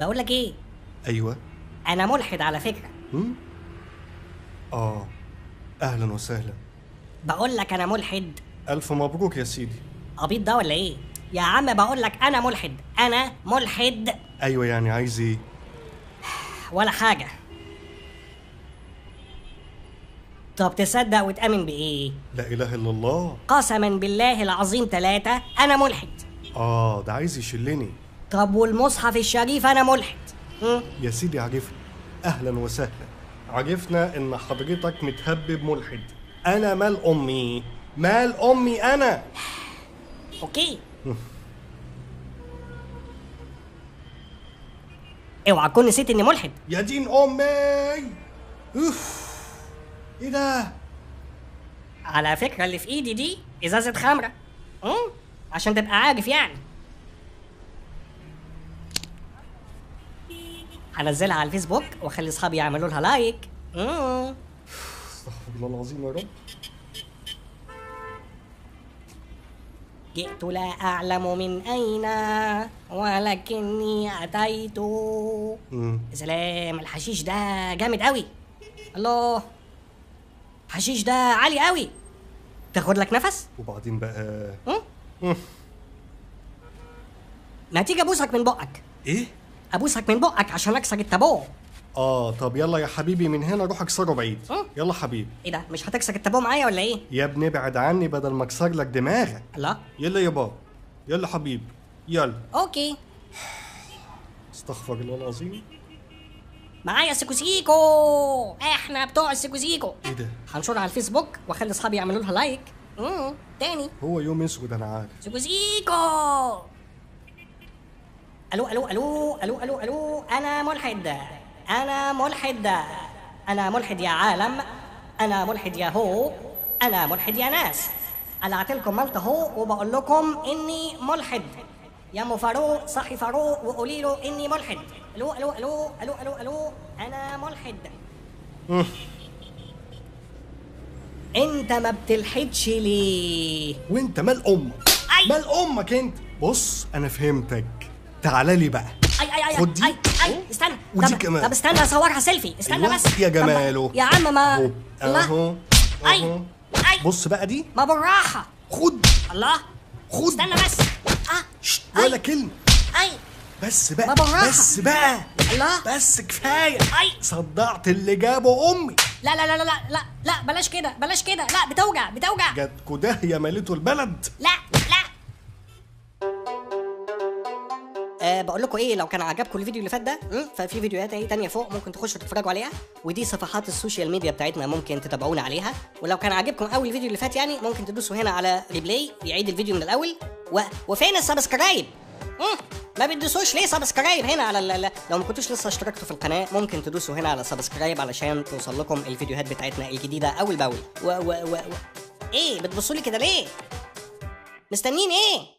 بقول لك ايه؟ ايوه. انا ملحد على فكره. اه، اهلا وسهلا. بقول لك انا ملحد. الف مبروك يا سيدي. عبيط ده ولا ايه؟ يا عم بقول لك انا ملحد، انا ملحد. ايوه، يعني عايز ايه؟ ولا حاجه. طب تصدق وتامن بايه؟ لا اله الا الله. قسما بالله العظيم 3 انا ملحد. ده عايز يشلني. طب والمصحف الشريف انا ملحد. يا سيدي عرفنا، اهلا وسهلا. عرفنا ان حضرتك متهبب ملحد. انا مال امي، مال امي انا. اوكي. اوعى تكون نسيت اني ملحد. يا دين امي. اوف، ايه ده؟ على فكره اللي في ايدي دي ازازه خمره. عشان تبقى عارف يعني. هنزلها على الفيسبوك واخلي اصحابي يعملوا لها لايك. استغفر الله العظيم يا رب. جئت لا اعلم من اين ولكني اتيت. سلام. الحشيش ده جامد قوي. الله، الحشيش ده عالي قوي. تاخد لك نفس وبعدين بقى. ما تيجي ابوسك من بقك. ايه؟ ابوسك من بقك عشان اكسر التابو. طب يلا يا حبيبي، من هنا روح اكسره بعيد. يلا حبيبي. ايه ده، مش هتكسر التابو معايا ولا ايه؟ يا ابني ابعد عني بدل ما اكسر لك دماغك. الله. يلا يا بابا، يلا حبيبي، يلا. اوكي. استغفر الله العظيم. معايا سيكو، احنا بتوع السيكو. ايه ده؟ هنشرها على الفيسبوك واخلي اصحابي يعملوا لها لايك. تاني. هو يوم اسود انا عارف. سيكو. الو الو الو الو الو الو، انا ملحد، انا ملحد، انا ملحد يا عالم، انا ملحد يا هو، انا ملحد يا ناس. قلعت لكم ملط اهو وبقول لكم اني ملحد. يا ام فاروق صحي فاروق وقولي له اني ملحد. الو الو الو الو الو الو، انا ملحد. انت ما بتلحدش ليه؟ وانت مال امك؟ مال امك انت. بص انا فهمتك، تعالى لي بقى. خد دي. استنى. ودي كمان. طب استنى اصورها سيلفي. استنى أيوة. بس يا جماله. يا عم ما اهو. اي. بص بقى دي. ما بالراحه. خد. الله. خد. استنى بس. ولا كلمه. بس بقى. ما بالراحه. بس بقى. الله. بس كفايه. صدعت اللي جابه امي. لا لا لا لا لا لا، بلاش كده بلاش كده، لا بتوجع بتوجع. جاتكوا داهيه مالته البلد. لا لا. بقول لكم ايه، لو كان عجبكم الفيديو اللي فات ده ففي فيديوهات اهي تانية فوق ممكن تخشوا تتفرجوا عليها، ودي صفحات السوشيال ميديا بتاعتنا ممكن تتابعونا عليها. ولو كان عجبكم قوي الفيديو اللي فات يعني ممكن تدوسوا هنا على ريبلاي يعيد الفيديو من الاول. وفين السبسكرايب؟ ما بتدوسوش ليه سبسكرايب هنا على لو ما كنتوش لسه اشتركتوا في القناه ممكن تدوسوا هنا على سبسكرايب علشان توصل لكم الفيديوهات بتاعتنا الجديده اول باول. ايه بتبصوا لي كده ليه؟ مستنيين ايه؟